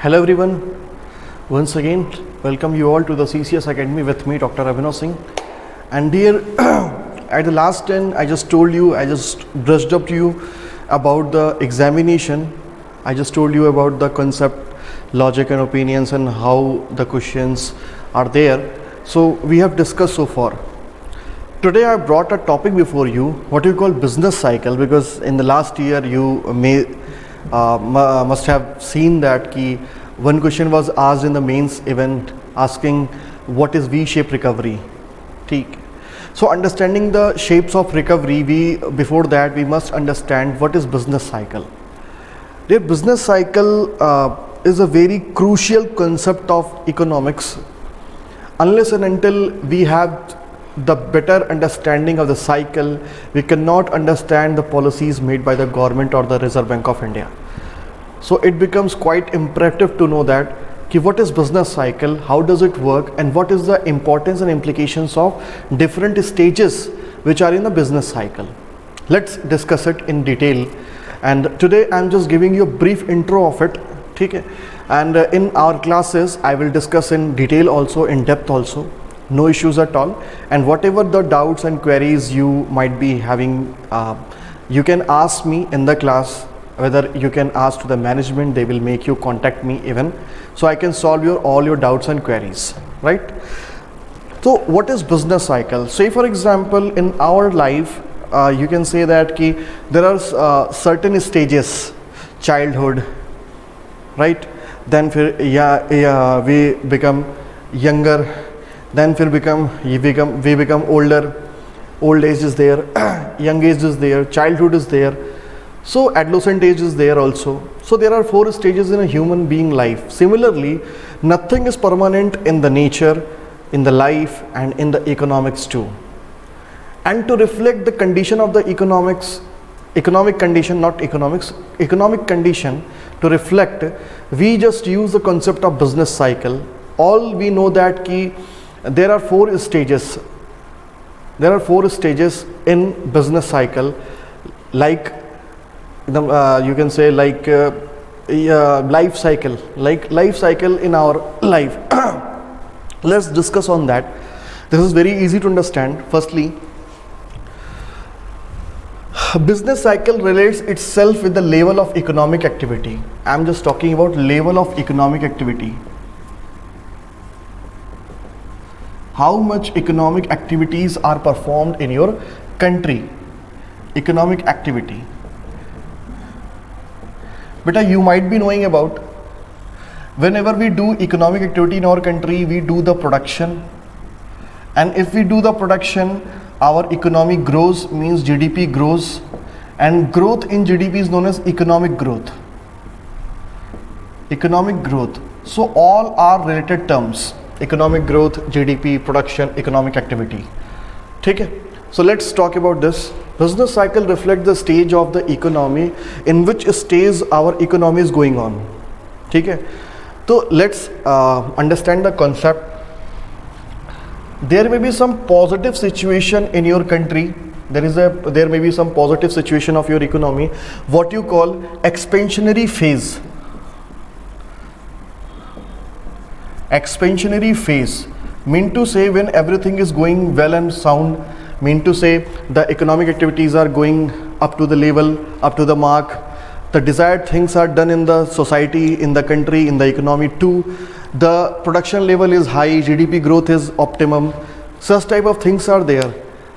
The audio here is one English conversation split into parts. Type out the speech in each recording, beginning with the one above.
Hello everyone, once again welcome you all to the CCS Academy with me Dr. Abhinav Singh. And dear, at the last 10 I just told you, I just brushed up to you about the examination. I just told you about the concept, logic and opinions and how the questions are there. So we have discussed so far. Today I brought a topic before you, what you call business cycle, because in the last year you must have seen that one question was asked in the mains event asking what is V-shaped recovery. So understanding the shapes of recovery, before that we must understand what is business cycle. The business cycle is a very crucial concept of economics. Unless and until we have the better understanding of the cycle, we cannot understand the policies made by the government or the Reserve Bank of India. So it becomes quite imperative to know that what is business cycle, how does it work, and what is the importance and implications of different stages which are in the business cycle. Let's discuss it in detail, and today I'm just giving you a brief intro of it. And in our classes I will discuss in detail also, in depth also. No issues at all, and whatever the doubts and queries you might be having, you can ask me in the class, whether you can ask to the management, they will make you contact me even, so I can solve all your doubts and queries, right? So what is business cycle? Say for example in our life, you can say that there are certain stages, childhood, right? Then we become younger, then we become older, old age is there, young age is there, childhood is there, so adolescent age is there also. So there are 4 stages in a human being life. Similarly, nothing is permanent in the nature, in the life and in the economics too. And to reflect the condition of the economic condition, not economics, economic condition, to reflect, we just use the concept of business cycle. All we know that there are 4 stages. There are 4 stages in business cycle, like you can say like life cycle, like life cycle in our life. Let's discuss on that. This is very easy to understand. Firstly, business cycle relates itself with the level of economic activity. I'm just talking about level of economic activity. How much economic activities are performed in your country? Economic activity. But you might be knowing about, whenever we do economic activity in our country, we do the production, and if we do the production, our economy grows, means GDP grows, and growth in GDP is known as economic growth. Economic growth. So all are related terms. Economic growth, GDP, production, economic activity. So let's talk about this. Business cycle reflects the stage of the economy in which stage our economy is going on. So let's understand the concept. There may be some positive situation in your country. There may be some positive situation of your economy, what you call expansionary phase. Expansionary phase mean to say when everything is going well and sound, mean to say the economic activities are going up to the level, up to the mark, the desired things are done in the society, in the country, in the economy too, the production level is high, GDP growth is optimum, such type of things are there.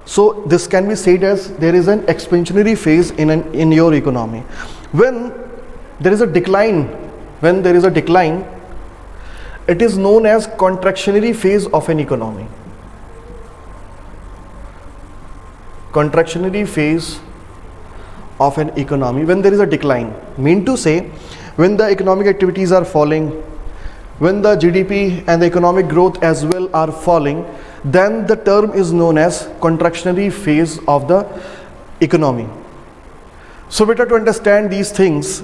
So this can be said as there is an expansionary phase in your economy. When there is a decline, it is known as contractionary phase of an economy. Contractionary phase of an economy, when there is a decline, mean to say when the economic activities are falling, when the GDP and the economic growth as well are falling, then the term is known as contractionary phase of the economy. So better to understand these things,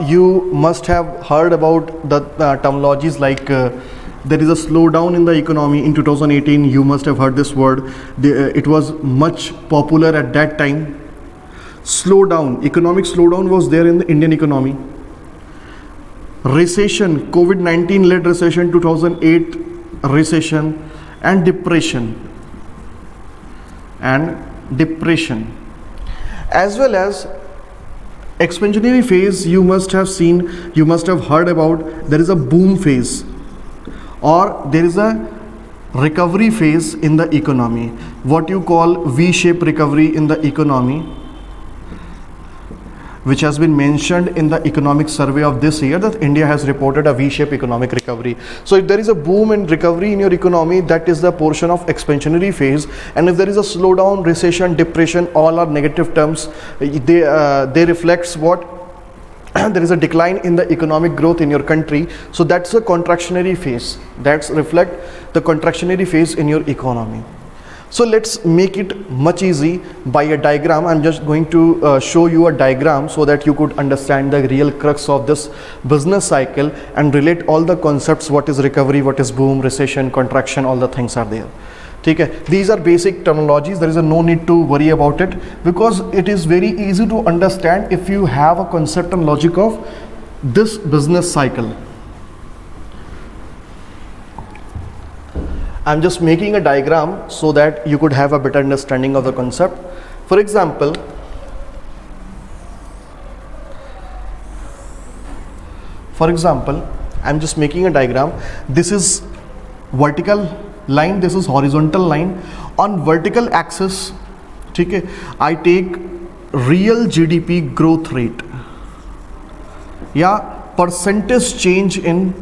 you must have heard about the terminologies like there is a slowdown in the economy in 2018. You must have heard this word. It was much popular at that time. Slowdown, economic slowdown was there in the Indian economy. recession, COVID-19 led recession, 2008 recession, and depression, as well as expansionary phase. You must have seen, you must have heard about, there is a boom phase or there is a recovery phase in the economy, what you call V-shaped recovery in the economy, which has been mentioned in the economic survey of this year, that India has reported a V-shaped economic recovery. So if there is a boom and recovery in your economy, that is the portion of expansionary phase. And if there is a slowdown, recession, depression, all are negative terms. They reflects what there is a decline in the economic growth in your country. So that's a contractionary phase. That's reflect the contractionary phase in your economy. So let's make it much easy by a diagram. I'm just going to show you a diagram so that you could understand the real crux of this business cycle and relate all the concepts, what is recovery, what is boom, recession, contraction, all the things are there. Okay. These are basic terminologies. There is no need to worry about it because it is very easy to understand if you have a concept and logic of this business cycle. I'm just making a diagram so that you could have a better understanding of the concept. For example, I'm just making a diagram. This is vertical line, this is horizontal line. On vertical axis, okay, I take real GDP growth rate, percentage change in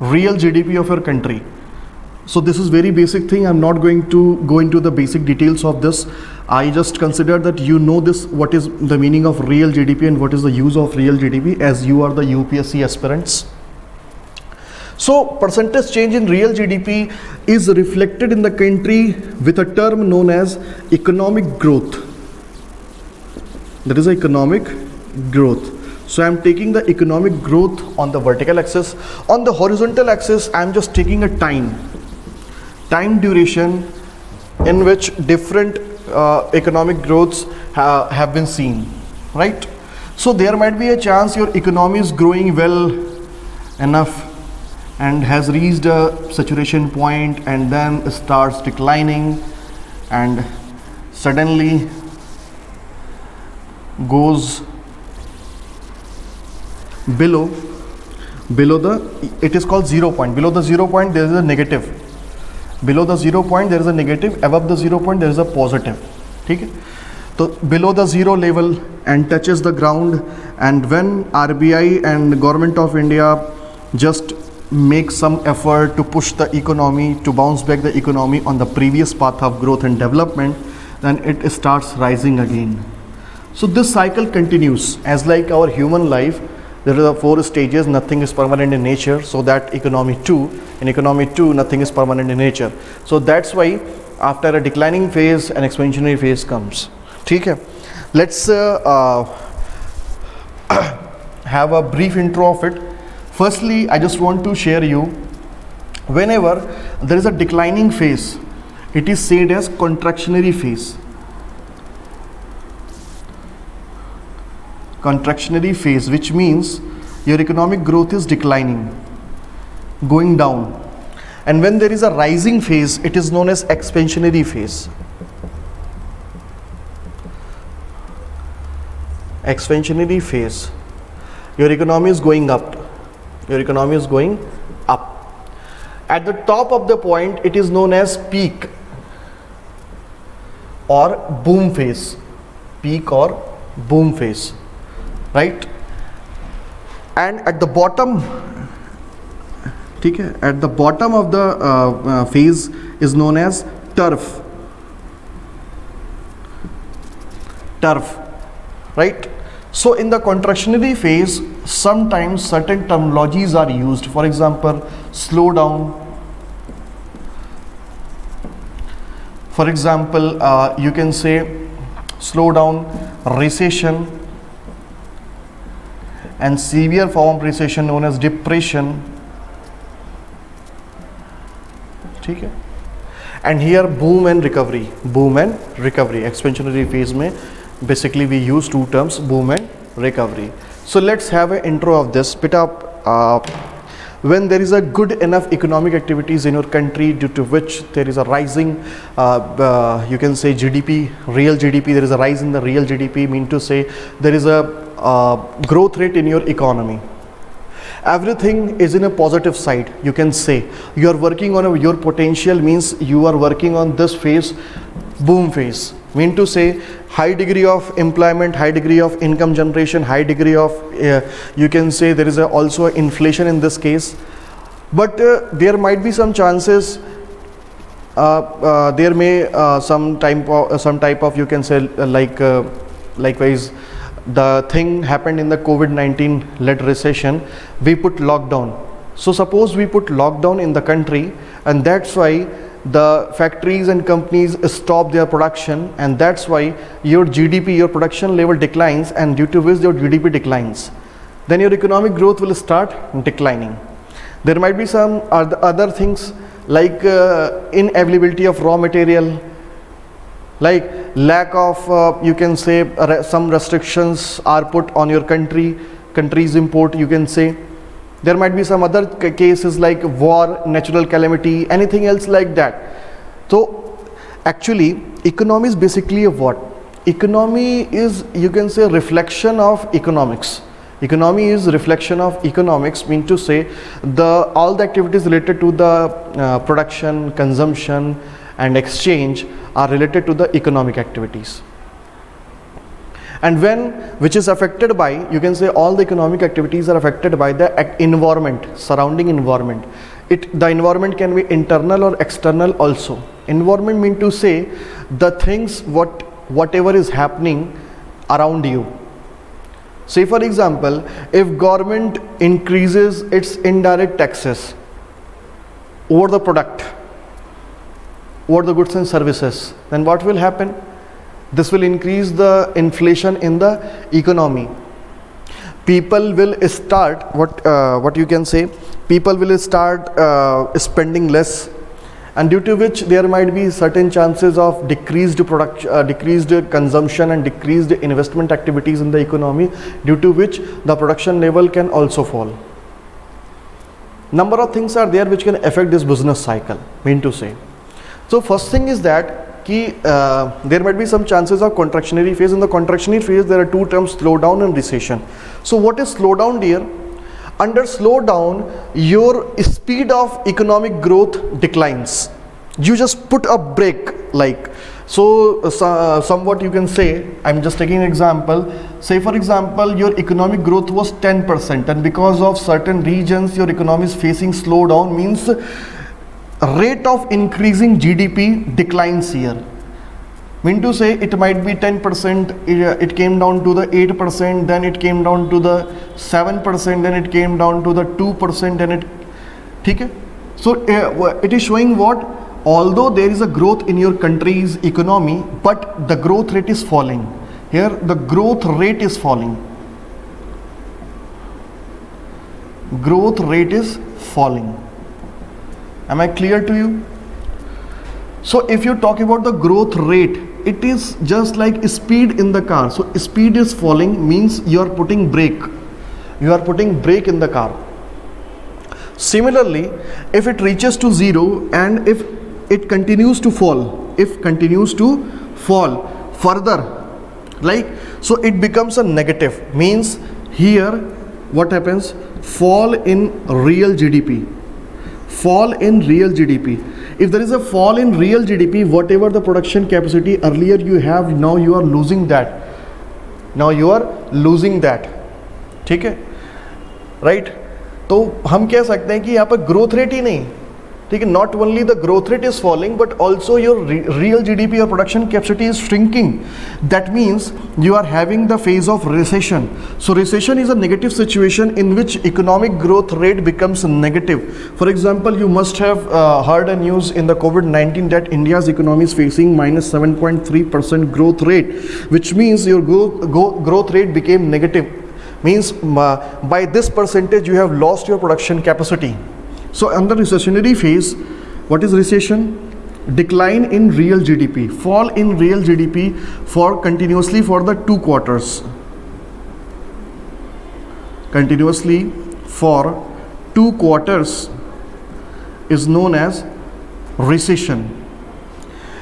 real GDP of your country. So this is very basic thing. I'm not going to go into the basic details of this. I just consider that you know this, what is the meaning of real GDP and what is the use of real GDP, as you are the UPSC aspirants. So percentage change in real GDP is reflected in the country with a term known as economic growth. That is economic growth. So I'm taking the economic growth on the vertical axis. On the horizontal axis, I'm just taking a time duration in which different economic growths have been seen, right? So there might be a chance your economy is growing well enough and has reached a saturation point and then starts declining and suddenly goes below the, it is called 0 point. Below the 0 point there is a negative. Below the 0 point there is a negative. Above the 0 point there is a positive. Okay? So below the zero level and touches the ground, and when RBI and Government of India just make some effort to push the economy, to bounce back the economy on the previous path of growth and development, then it starts rising again. So this cycle continues. As like our human life, there are 4 stages. Nothing is permanent in nature. So that in economy too, nothing is permanent in nature. So that's why after a declining phase, an expansionary phase comes. Okay. Let's have a brief intro of it. Firstly, I just want to share you, whenever there is a declining phase, it is said as contractionary phase. Contractionary phase, which means your economic growth is declining, going down. And when there is a rising phase, it is known as expansionary phase. Expansionary phase, your economy is going up. Your economy is going up. At the top of the point, it is known as peak or boom phase. Peak or boom phase. Right? And at the bottom, at the bottom of the phase is known as turf. Right? So in the contractionary phase, sometimes certain terminologies are used. For example, slow down. For example, you can say slow down, recession, and severe form of recession known as depression. Okay. And here boom and recovery. Expansionary phase mein basically we use 2 terms, boom and recovery. So let's have an intro of this bit up. When there is a good enough economic activities in your country, due to which there is a rising, you can say GDP, real GDP, there is a rise in the real GDP, mean to say there is a growth rate in your economy. Everything is in a positive side, you can say. You are working on your potential, means you are working on this phase, boom phase. Mean to say high degree of employment, high degree of income generation, high degree of, you can say there is also inflation in this case. But there might be some chances, there may some type of, you can say likewise, the thing happened in the COVID-19 led recession, we put lockdown. So suppose we put lockdown in the country, and that's why the factories and companies stop their production, and that's why your GDP, your production level declines, and due to which your GDP declines, then your economic growth will start declining. There might be some other things like inavailability of raw material, like lack of, you can say some restrictions are put on your country's import, you can say. There might be some other cases like war, natural calamity, anything else like that. So actually economy is basically a what? Economy is, you can say, reflection of economics. Economy is reflection of economics, mean to say all the activities related to the production, consumption and exchange are related to the economic activities. And which is affected by, you can say all the economic activities are affected by the environment, surrounding environment. The environment can be internal or external also. Environment mean to say the things, whatever is happening around you. Say for example, if government increases its indirect taxes over the product, over the goods and services, then what will happen? This will increase the inflation in the economy. People will start, what you can say, people will start spending less, and due to which there might be certain chances of decreased consumption and decreased investment activities in the economy, due to which the production level can also fall. Number of things are there which can affect this business cycle, mean to say. So first thing is that there might be some chances of contractionary phase. In the contractionary phase, there are two terms, slowdown and recession. So what is slowdown, dear? Under slowdown, your speed of economic growth declines. You just put a break, like, so somewhat you can say, I'm just taking an example. Say for example, your economic growth was 10%, and because of certain regions your economy is facing slowdown, means rate of increasing GDP declines here. Mean to say it might be 10%, it came down to the 8%, then it came down to the 7%, then it came down to the 2%, and it, okay? So it is showing what? Although there is a growth in your country's economy, but the growth rate is falling. Here the growth rate is falling. Growth rate is falling. Am I clear to you? So if you talk about the growth rate, it is just like speed in the car. So speed is falling, means you are putting brake. You are putting brake in the car. Similarly, if it reaches to zero and if it continues to fall, further, like, so it becomes a negative, means here what happens? Fall in real GDP. Fall in real GDP. If there is a fall in real GDP, whatever the production capacity earlier you have, now you are losing that. ठीक है, right? तो हम कह सकते हैं कि यहाँ पर ग्रोथ रेट ही नहीं, ठीक है, not only the growth rate is falling, but also your real GDP or production capacity is shrinking. That means you are having the phase of recession. So recession is a negative situation in which economic growth rate becomes negative. For example, you must have heard a news in the COVID-19 that India's economy is facing minus 7.3% growth rate, which means your growth rate became negative. Means by this percentage you have lost your production capacity. So under recessionary phase, what is recession? Decline in real GDP, fall in real GDP for continuously for the 2 quarters. continuously for 2 quarters is known as recession.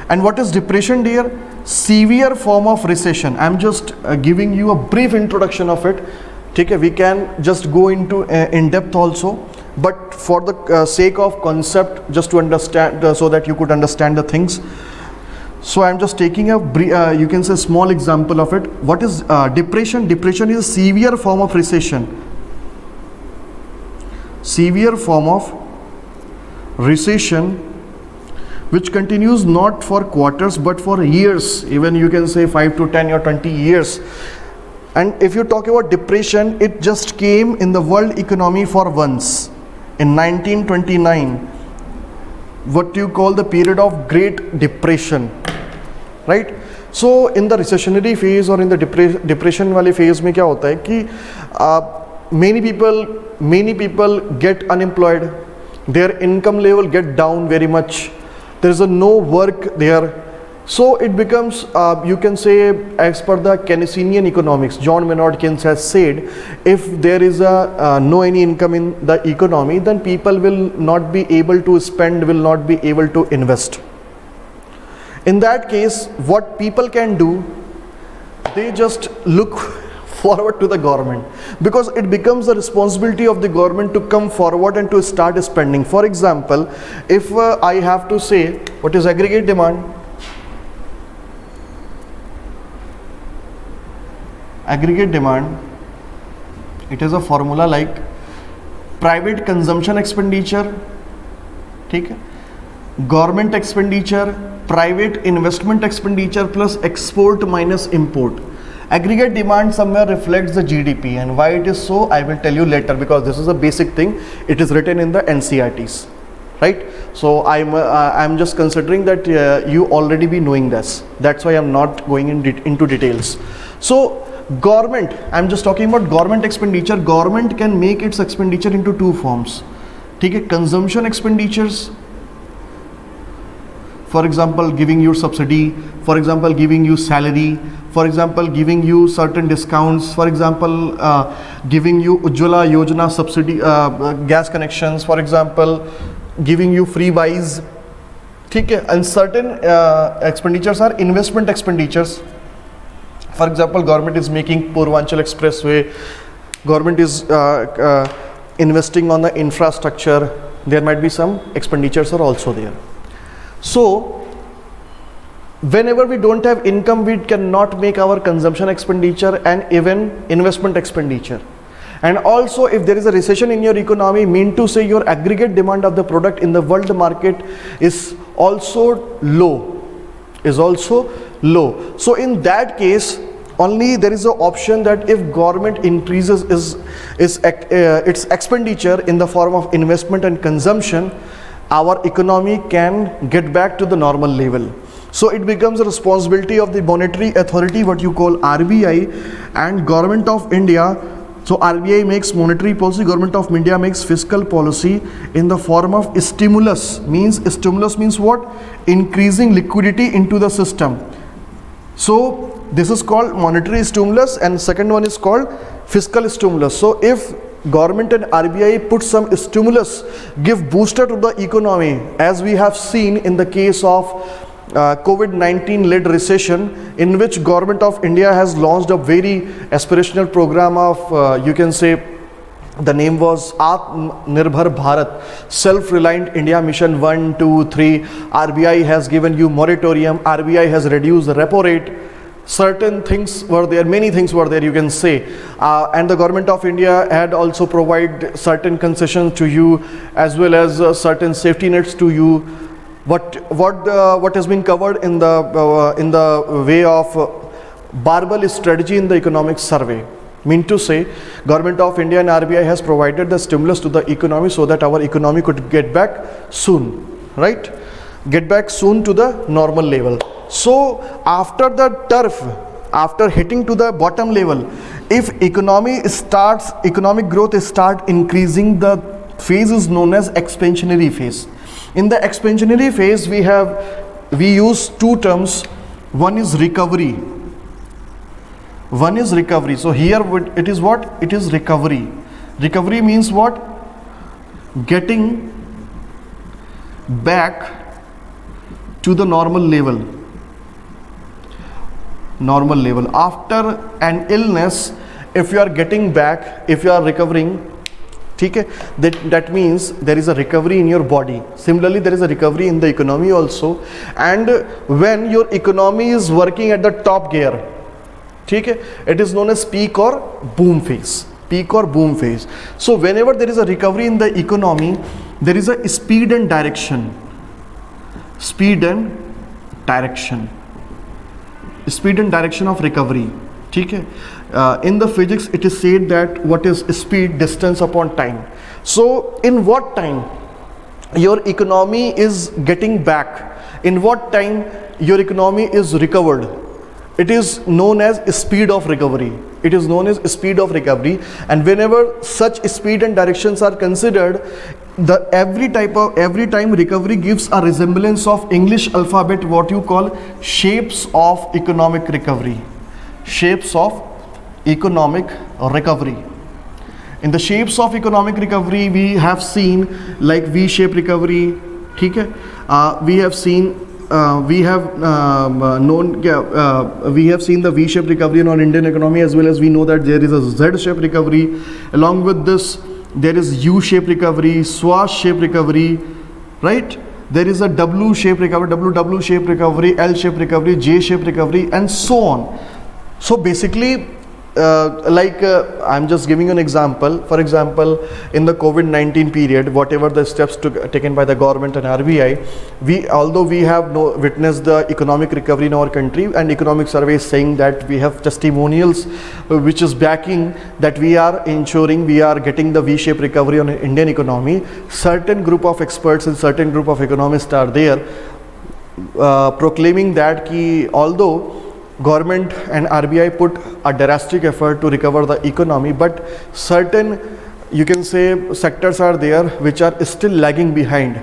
And what is depression, dear? Severe form of recession. I'm just giving you a brief introduction of it. Okay, we can just go into in depth also, but for the sake of concept, just to understand, so that you could understand the things. So I'm just taking a you can say small example of it. What is depression? Depression is a severe form of recession. Severe form of recession which continues not for quarters but for years, even you can say 5 to 10 or 20 years. And if you talk about depression, it just came in the world economy for once in 1929, what you call the period of Great Depression, right? So in the recessionary phase or in the depression wale phase में क्या होता है कि many people get unemployed, their income level get down very much, there is no work there. So it becomes, you can say, as per the Keynesian economics, John Maynard Keynes has said, if there is no any income in the economy, then people will not be able to spend, will not be able to invest. In that case, what people can do, they just look forward to the government, because it becomes the responsibility of the government to come forward and to start spending. For example, if I have to say what is aggregate demand, it is a formula like private consumption expenditure, ठीक है, government expenditure, private investment expenditure plus export minus import. Aggregate demand somewhere reflects the GDP, and why it is so I will tell you later, because this is a basic thing. It is written in the NCERTs, right? So I'm just considering that you already be knowing this. That's why I'm not going into details. So government, I'm just talking about government expenditure. Government can make its expenditure into 2 forms. ठीक है, consumption expenditures, for example giving you subsidy, for example giving you salary, for example giving you certain discounts, for example giving you Ujjwala Yojana subsidy, gas connections, for example giving you free buys, ठीक है. And certain expenditures are investment expenditures. For example, government is making Purvanchal Expressway, government is investing on the infrastructure, there might be some expenditures are also there. So whenever we don't have income, we cannot make our consumption expenditure and even investment expenditure. And also, if there is a recession in your economy, mean to say your aggregate demand of the product in the world market is also low, So in that case, only there is an option that if government increases its expenditure in the form of investment and consumption, our economy can get back to the normal level. So it becomes a responsibility of the monetary authority, what you call RBI, and government of India. So RBI makes monetary policy, government of India makes fiscal policy in the form of stimulus. Stimulus means what? Increasing liquidity into the system. So this is called monetary stimulus, and second one is called fiscal stimulus. So if government and RBI put some stimulus, give booster to the economy, as we have seen in the case of COVID-19 led recession, in which government of India has launched a very aspirational program of you can say the name was Atmanirbhar Bharat, self-reliant India mission 1, 2, 3. RBI has given you moratorium, RBI has reduced the repo rate, certain things were there, many things were there, you can say, and the government of India had also provided certain concessions to you, as well as certain safety nets to you. What has been covered in the way of barbell strategy in the economic survey, mean to say government of India and RBI has provided the stimulus to the economy so that our economy could get back soon, right? Get back soon to the normal level. So after the turf, after hitting to the bottom level, if economic growth start increasing, the phase is known as expansionary phase. In the expansionary phase, we use 2 terms. One is recovery. So here it is what? It is recovery. Recovery means what? Getting back to the normal level. After an illness, if you are getting back, if you are recovering, ठीक है, that means there is a recovery in your body. Similarly, there is a recovery in the economy also. And when your economy is working at the top gear, ठीक है, it is known as peak or boom phase. So whenever there is a recovery in the economy, there is a speed and direction of recovery. ठीक है. In the physics it is said that what is speed? Distance upon time. So in what time your economy is getting back, in what time your economy is recovered, it is known as speed of recovery. And whenever such speed and directions are considered, every time recovery gives a resemblance of English alphabet, what you call shapes of economic recovery. In the shapes of economic recovery, we have seen like V-shaped recovery. ठीक है, we have seen the V-shaped recovery in our Indian economy, as well as we know that there is a Z-shaped recovery. Along with this, there is U-shaped recovery, swash-shaped recovery, right? There is a W-shaped recovery, WW-shaped recovery, L-shaped recovery, J-shaped recovery, and so on. So basically, I'm just giving you an example. For example, in the COVID-19 period, whatever the steps taken by the government and RBI, although we have witnessed the economic recovery in our country, and economic surveys saying that we have testimonials which is backing that we are ensuring we are getting the V-shaped recovery on Indian economy. Certain group of experts and certain group of economists are there proclaiming that although government and RBI put a drastic effort to recover the economy, but certain, you can say, sectors are there which are still lagging behind,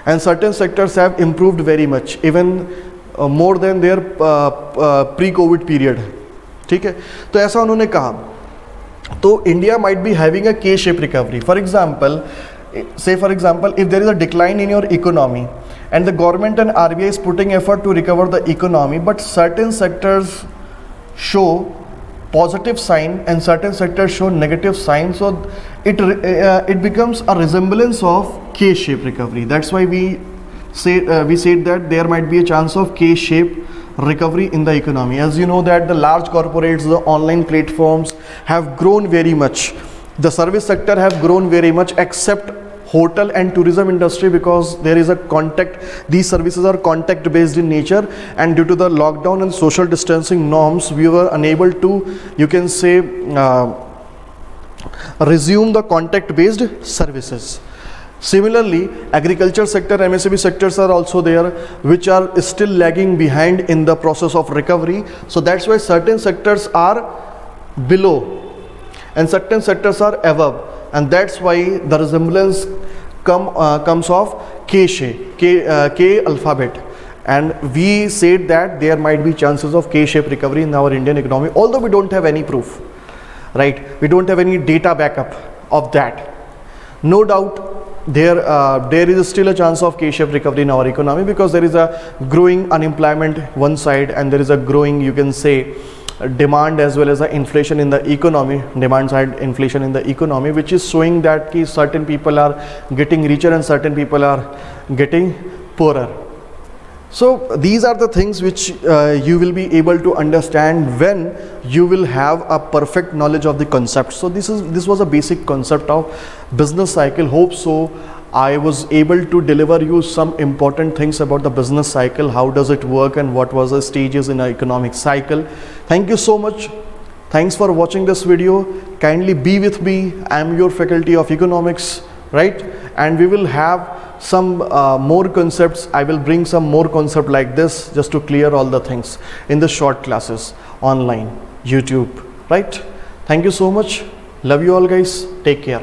and certain sectors have improved very much, even more than their pre-COVID period. ठीक है, तो ऐसा उन्होंने कहा. तो India might be having a K-shaped recovery. For example, if there is a decline in your economy, and the government and RBI is putting effort to recover the economy, but certain sectors show positive sign and certain sectors show negative sign, so it becomes a resemblance of K-shaped recovery. That's why we said that there might be a chance of K-shaped recovery in the economy. As you know that the large corporates, the online platforms have grown very much. The service sector have grown very much, except hotel and tourism industry, because there is a contact, these services are contact based in nature, and due to the lockdown and social distancing norms, we were unable to, you can say, resume the contact based services. Similarly, agriculture sector, MSME sectors are also there, which are still lagging behind in the process of recovery. So that's why certain sectors are below and certain sectors are above, and that's why the resemblance comes of K alphabet. And we said that there might be chances of K-shaped recovery in our Indian economy, although we don't have any proof, right? We don't have any data backup of that. No doubt there is still a chance of K-shaped recovery in our economy, because there is a growing unemployment one side, and there is a growing, you can say, demand as well as the inflation in the economy, demand side inflation in the economy, which is showing that certain people are getting richer and certain people are getting poorer. So these are the things which you will be able to understand when you will have a perfect knowledge of the concept. So this was a basic concept of business cycle. Hope so I was able to deliver you some important things about the business cycle, how does it work, and what was the stages in an economic cycle. Thank you so much. Thanks for watching this video. Kindly be with me. I am your faculty of economics, right? And we will have some more concepts. I will bring some more concept like this just to clear all the things in the short classes online, YouTube, right? Thank you so much. Love you all guys. Take care.